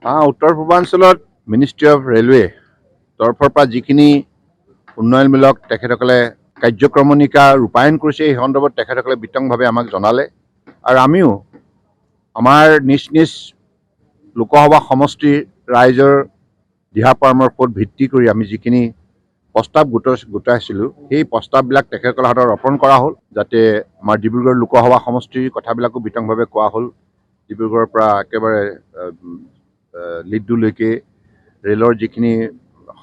উত্তৰ পূৰ্বাঞ্চলত ministry of railway তৰফৰ পৰা যিখিনি উন্নয়নমূলক তেখেতসকলে কাৰ্যক্ৰমণিকা ৰূপায়ণ কৰিছে এই সন্দৰ্ভত তেখেতসকলে বিতংভাৱে আমাক জনালে আৰু আমিও আমাৰ নিজ নিজ লোকসভা সমষ্টিৰ ৰাইজৰ দিহা পৰামৰ্শত ভিত্তি কৰি আমি যিখিনি প্ৰস্তাৱ গোটাইছিলোঁ সেই প্ৰস্তাৱবিলাক তেখেতসকলৰ হাতত অৰ্পণ কৰা হ'ল, যাতে আমাৰ ডিব্ৰুগড় লোকসভা সমষ্টিৰ কথাবিলাকো বিতংভাৱে কোৱা হ'ল। ডিব্ৰুগড়ৰ পৰা একেবাৰে লিডুলৈকে ৰেলৰ যিখিনি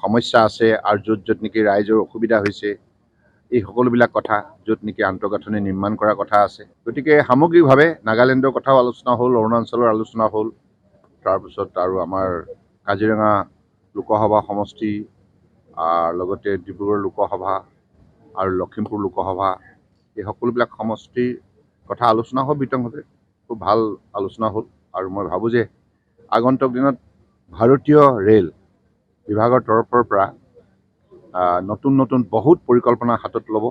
সমস্যা আছে আৰু য'ত য'ত নেকি ৰাইজৰ অসুবিধা হৈছে এই সকলোবিলাক কথা, য'ত নেকি আন্তঃগাঁথনি নিৰ্মাণ কৰাৰ কথা আছে। গতিকে সামগ্ৰিকভাৱে নাগালেণ্ডৰ কথাও আলোচনা হ'ল, অৰুণাচলৰ আলোচনা হ'ল, তাৰপিছত আৰু আমাৰ কাজিৰঙা লোকসভা সমষ্টি, লগতে ডিব্ৰুগড় লোকসভা আৰু লখিমপুৰ লোকসভা এই সকলোবিলাক সমষ্টিৰ কথা আলোচনা হ'ল বিতংভাৱে। খুব ভাল আলোচনা হ'ল আৰু মই ভাবোঁ যে আগন্তুক দিনত ভাৰতীয় ৰেল বিভাগৰ তৰফৰ পৰা নতুন নতুন বহুত পৰিকল্পনা হাতত ল'ব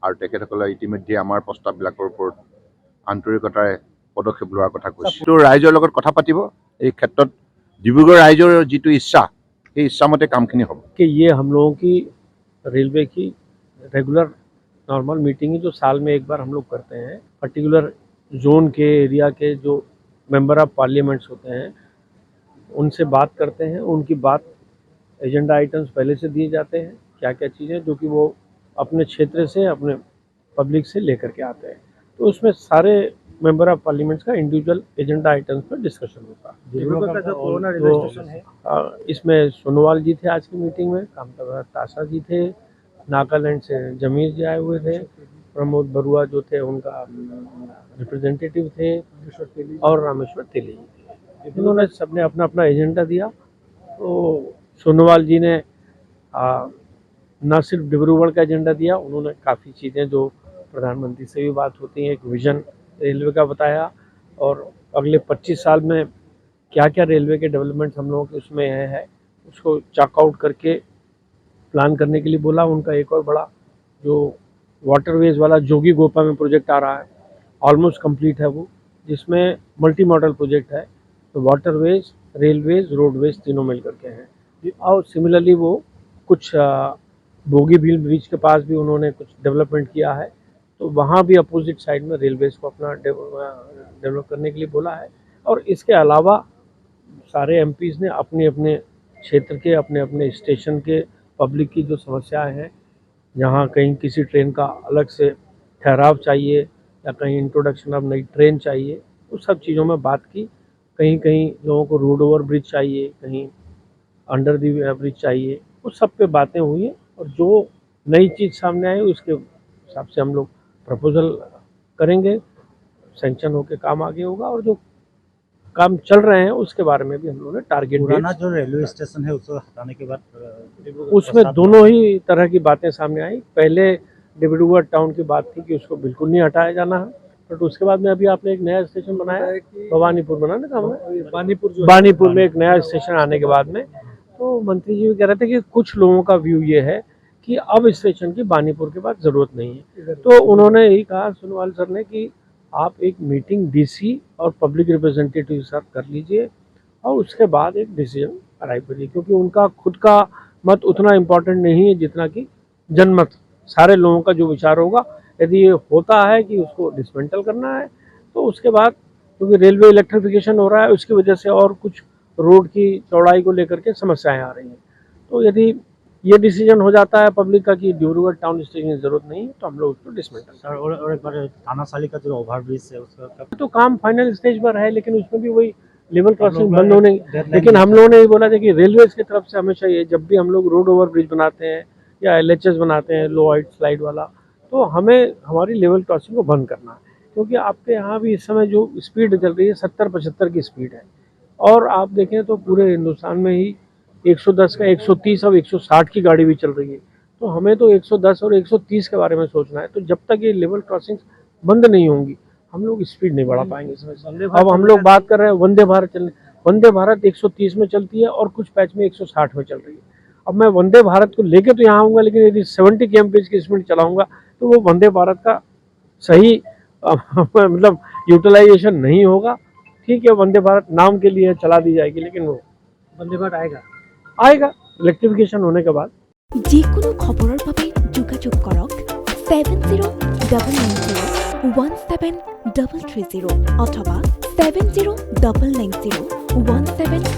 আৰু তেখেতসকলে ইতিমধ্যে আমাৰ প্ৰস্তাৱবিলাকৰ ওপৰত আন্তৰিকতাৰে পদক্ষেপ লোৱাৰ কথা কৈছে। তো ৰাইজৰ লগত কথা পাতিব, এই ক্ষেত্ৰত ডিব্ৰুগড় ৰাইজৰ যিটো ইচ্ছা সেই ইচ্ছামতে কামখিনি হ'ব। कि ये हम लोगों की रेलवे की रेगुलर नॉर्मल मीटिंग है जो साल में एक बार हम लोग करते हैं। पर्टिकुलर जोन के एरिया के जो मेंबर ऑफ पार्लियामेंट्स होते हैं उनसे बात करते हैं। उनकी बात एजेंडा आइटम्स पहले से दिए जाते हैं, क्या क्या चीज़ें जो कि वो अपने क्षेत्र से अपने पब्लिक से लेकर के आते हैं। तो उसमें सारे मेंबर ऑफ पार्लियामेंट्स का इंडिविजुअल एजेंडा आइटम्स पर डिस्कशन होता है। इसमें सोनोवाल जी थे आज की मीटिंग में, कामता ताशा जी थे, नागालैंड से जमीर जी आए हुए थे, प्रमोद बरुआ जो थे उनका रिप्रेजेंटेटिव थे और रामेश्वर तेली जी थे। इन्होंने सबने अपना अपना एजेंडा दिया। तो सोनोवाल जी ने न सिर्फ डिब्रूगढ़ का एजेंडा दिया, उन्होंने काफ़ी चीज़ें जो प्रधानमंत्री से भी बात होती हैं, एक विज़न रेलवे का बताया और अगले 25 साल में क्या क्या रेलवे के डेवलपमेंट हम लोगों के उसमें है उसको चेकआउट करके प्लान करने के लिए बोला। उनका एक और बड़ा जो वाटरवेज वाला जोगी गोपा में प्रोजेक्ट आ रहा है, ऑलमोस्ट कंप्लीट है वो, जिसमें मल्टी मॉडल प्रोजेक्ट है। तो वाटरवेज, रेलवेज, रोडवेज तीनों मिल करके हैं। और सिमिलरली वो कुछ बोगी बिल ब्रिज के पास भी उन्होंने कुछ डेवलपमेंट किया है, तो वहाँ भी अपोजिट साइड में रेलवेज को अपना डेवलप करने के लिए बोला है। और इसके अलावा सारे एमपीज़ ने अपने अपने क्षेत्र के अपने अपने स्टेशन के पब्लिक की जो समस्याएं हैं, जहाँ कहीं किसी ट्रेन का अलग से ठहराव चाहिए या कहीं इंट्रोडक्शन ऑफ नई ट्रेन चाहिए, उस सब चीज़ों में बात की। कहीं कहीं लोगों को रोड ओवर ब्रिज चाहिए, कहीं अंडर दी ब्रिज चाहिए, उस सब पे बातें हुई हैं। और जो नई चीज़ सामने आई उसके हिसाब से हम लोग प्रपोजल करेंगे, सेंक्शन होकर काम आगे होगा। और जो काम चल रहे हैं उसके बारे में भी हम लोगों ने टारगेट पुराना जो रेलवे स्टेशन है उसको हटाने के बाद उसमें दोनों ही तरह की बातें सामने आई। पहले डिब्रूगढ़ टाउन की बात थी कि उसको बिल्कुल नहीं हटाया जाना है, बट उसके बाद में अभी आपने एक नया स्टेशन बनाया, भवानीपुर बनाने का बानीपुर में एक नया स्टेशन आने के बाद में तो मंत्री जी भी कह रहे थे कि कुछ लोगों का व्यू ये है कि अब स्टेशन की बानीपुर के बाद ज़रूरत नहीं है। तो उन्होंने यही कहा सोनोवाल सर ने कि आप एक मीटिंग डीसी और पब्लिक रिप्रेजेंटेटिव के साथ कर लीजिए और उसके बाद एक डिसीजन अराइव करिए, क्योंकि उनका खुद का मत उतना इम्पोर्टेंट नहीं है जितना कि जनमत, सारे लोगों का जो विचार होगा। यदि ये होता है कि उसको डिसमेंटल करना है तो उसके बाद, क्योंकि रेलवे इलेक्ट्रिफिकेशन हो रहा है उसकी वजह से और कुछ रोड की चौड़ाई को लेकर के समस्याएं आ रही हैं, तो यदि ये डिसीजन हो जाता है पब्लिक का कि डिब्रूगढ़ टाउन स्टेशन की जरूरत नहीं है तो हम लोग उसको डिसमेंटल। और एक बार थानाशाली का जो ओवरब्रिज है उसका तो काम फाइनल स्टेज पर है, लेकिन उसमें भी वही लेवल क्रॉसिंग बंद होने, लेकिन हम लोगों ने ये बोला था कि रेलवे की तरफ से हमेशा ये जब भी हम लोग रोड ओवर ब्रिज बनाते हैं या LHS बनाते हैं लो हाइट स्लाइड वाला, तो हमें हमारी लेवल क्रॉसिंग को बंद करना है। क्योंकि आपके यहाँ भी इस समय जो स्पीड चल रही है 70-75 की स्पीड है, और आप देखें तो पूरे हिंदुस्तान में ही 110 का 130 और 160 की गाड़ी भी चल रही है। तो हमें तो 110 और 130 के बारे में सोचना है। तो जब तक ये लेवल क्रॉसिंग बंद नहीं होंगी हम लोग स्पीड नहीं बढ़ा पाएंगे इसमें। अब हम लोग बात कर रहे हैं वंदे भारत चलने, वंदे भारत 130 में चलती है और कुछ पैच में 160 में चल रही है। अब मैं वंदे भारत को लेके तो यहाँ आऊँगा, लेकिन यदि 70 kmph की स्पीड चलाऊँगा तो वो वंदे भारत का सही मतलब यूटिलाइजेशन नहीं होगा। ठीक है, वंदे भारत नाम के लिए चला दी जाएगी, लेकिन वो वंदे भारत आएगा इलेक्ट्रिफिकेशन होने के बाद। যিকোনো খবৰৰ বাবে যোগাযোগ কৰক 7099017330 অথবা 7099017330